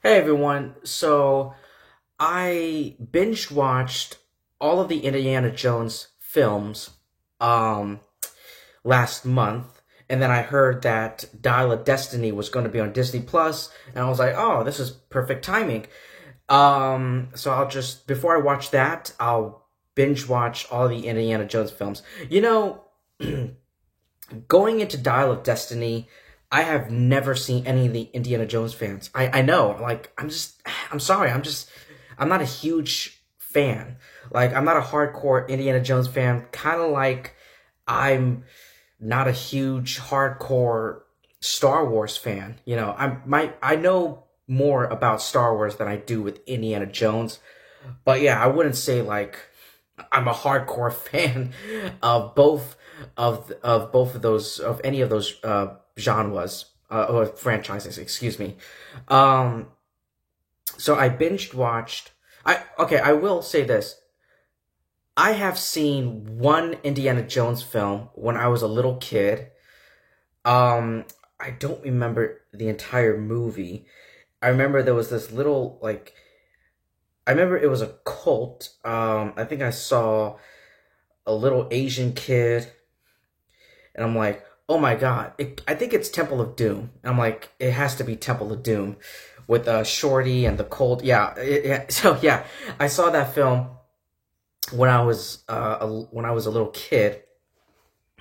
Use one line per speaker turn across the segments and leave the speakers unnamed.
Hey everyone, so I binge watched all of the Indiana Jones films um last month, and then I heard that Dial of Destiny was going to be on Disney Plus, and I was like, "Oh, this is perfect timing." So I'll just before I watch that, I'll binge watch all the Indiana Jones films. Going into Dial of Destiny, I have never seen any of the Indiana Jones fans. I know, like, I'm sorry, I'm not a huge fan. Like, I'm not a hardcore Indiana Jones fan, kind of like I'm not a huge hardcore Star Wars fan. I know more about Star Wars than I do with Indiana Jones. But yeah, I wouldn't say like I'm a hardcore fan of both of those of any of those genres or franchises. Excuse me. Um, so I binged watched. I will say this. I have seen one Indiana Jones film when I was a little kid. Um, I don't remember the entire movie. I remember there was this little like I remember it was a cult. I think I saw a little Asian kid, and I'm like, oh my god, I think it's Temple of Doom. And I'm like, it has to be Temple of Doom with Shorty and the cult. Yeah, so yeah, I saw that film when I was a little kid.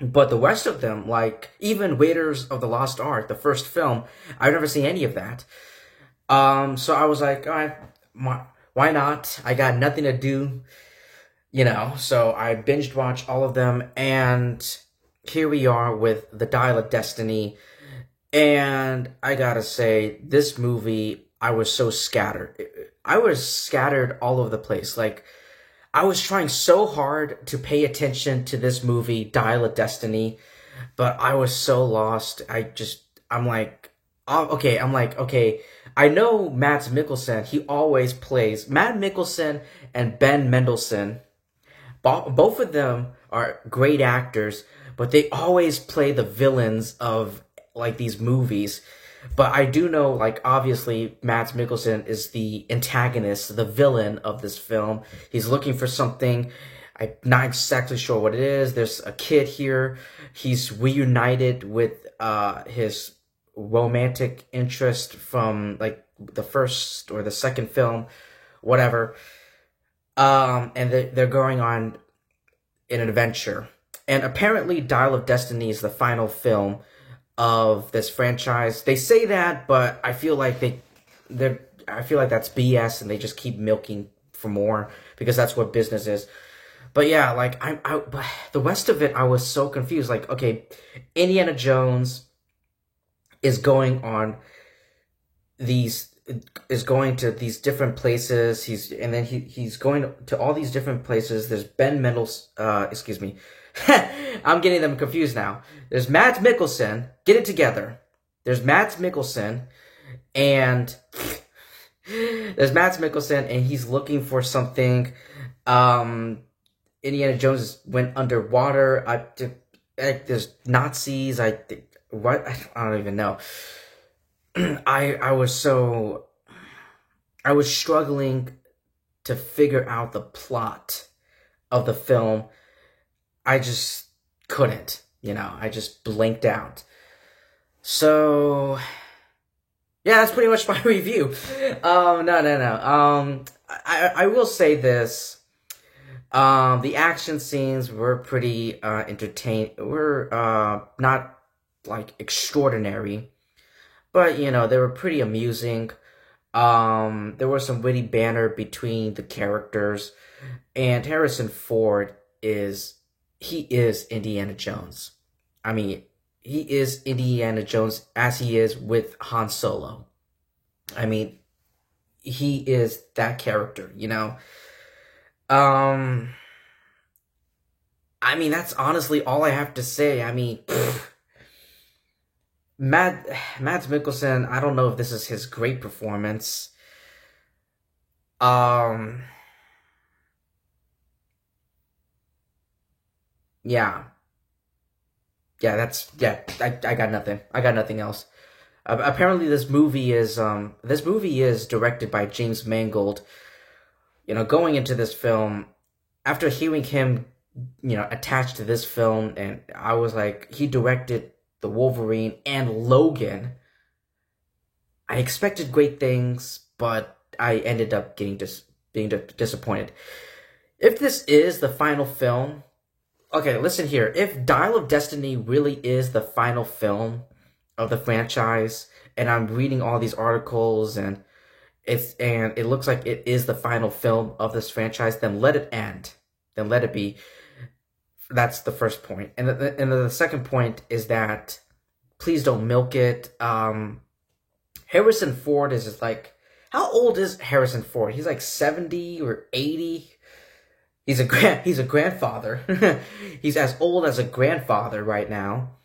But the rest of them, like even Raiders of the Lost Ark, the first film, I've never seen any of that. So I was like, all right, why not? I got nothing to do, so I binged watched all of them, and here we are with The Dial of Destiny. And I gotta say, this movie, I was so scattered. I was scattered all over the place. Like, I was trying so hard to pay attention to this movie, Dial of Destiny, but I was so lost. I'm like, oh, okay, I know Mads Mikkelsen, he always plays, Matt Mikkelsen and Ben Mendelsohn, both of them are great actors, but they always play the villains of like these movies. But I do know, like, obviously, Mads Mikkelsen is the antagonist, the villain of this film. He's looking for something. I'm not exactly sure what it is. There's a kid here. He's reunited with his romantic interest from like the first or the second film, whatever. And they're going on an adventure. And apparently, Dial of Destiny is the final film of this franchise. They say that, but I feel like I feel like that's BS, and they just keep milking for more because that's what business is. But yeah, like but the rest of it, I was so confused. Like, okay, Indiana Jones is going on these is going to these different places. He's going to all these different places. There's Ben Mendel's excuse me. I'm getting them confused now. There's Mads Mikkelsen. Get it together. There's Mads Mikkelsen and he's looking for something. Indiana Jones went underwater. There's Nazis. What? I don't even know. I was so I was struggling to figure out the plot of the film. I just couldn't, I just blinked out. So yeah, that's pretty much my review. No. I will say this. The action scenes were pretty entertain were not like extraordinary, but they were pretty amusing. There was some witty banter between the characters, and Harrison Ford he is Indiana Jones. I mean, he is Indiana Jones as he is with Han Solo. I mean, he is that character. Um, I mean, that's honestly all I have to say. I mean, Mads Mikkelsen, I don't know if this is his great performance. Um, yeah. Yeah, I got nothing. I got nothing else. Apparently, this movie is directed by James Mangold. You know, going into this film, after hearing him, you know, attached to this film, and I was like, he directed the Wolverine and Logan. I expected great things, but I ended up being disappointed. If this is the final film, okay, listen here. If Dial of Destiny really is the final film of the franchise, and I'm reading all these articles, and it looks like it is the final film of this franchise, then let it end. Then let it be. That's the first point. And the second point is that please don't milk it. Harrison Ford is just like, how old is Harrison Ford? He's like 70 or 80. He's a grandfather. He's as old as a grandfather right now.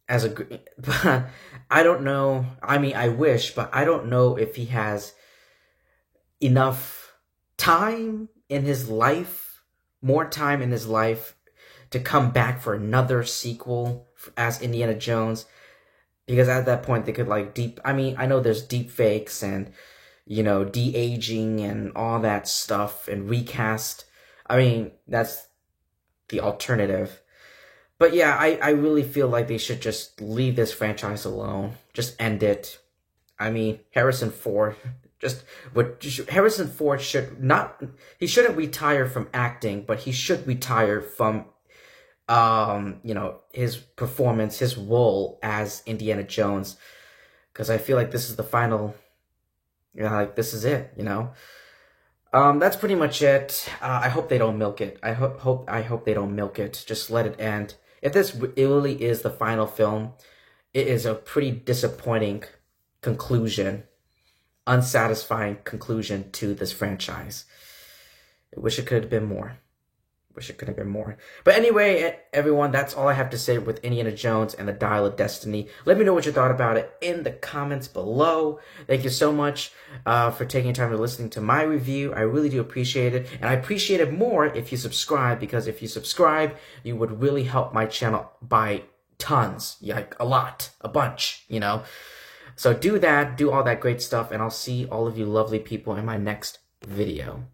But I don't know. I mean, I wish, but I don't know if he has enough time in his life, more time in his life, to come back for another sequel as Indiana Jones. Because at that point, they could like I mean, I know there's deep fakes and, you know, de-aging and all that stuff and recast. I mean, that's the alternative. But yeah, I really feel like they should just leave this franchise alone. Just end it. I mean, Harrison Ford he shouldn't retire from acting, but he should retire from, you know, his performance, his role as Indiana Jones. Because I feel like this is the final, you know, like this is it, you know. That's pretty much it. I hope they don't milk it. I hope they don't milk it. Just let it end. If this really is the final film, it is a pretty disappointing conclusion, unsatisfying conclusion to this franchise. I wish it could have been more. Wish it could have been more. But anyway, everyone, that's all I have to say with Indiana Jones and the Dial of Destiny. Let me know what you thought about it in the comments below. Thank you so much for taking time to listening to my review. I really do appreciate it. And I appreciate it more if you subscribe, because if you subscribe, you would really help my channel by tons. Like a lot, a bunch, you know. So do that, do all that great stuff, and I'll see all of you lovely people in my next video.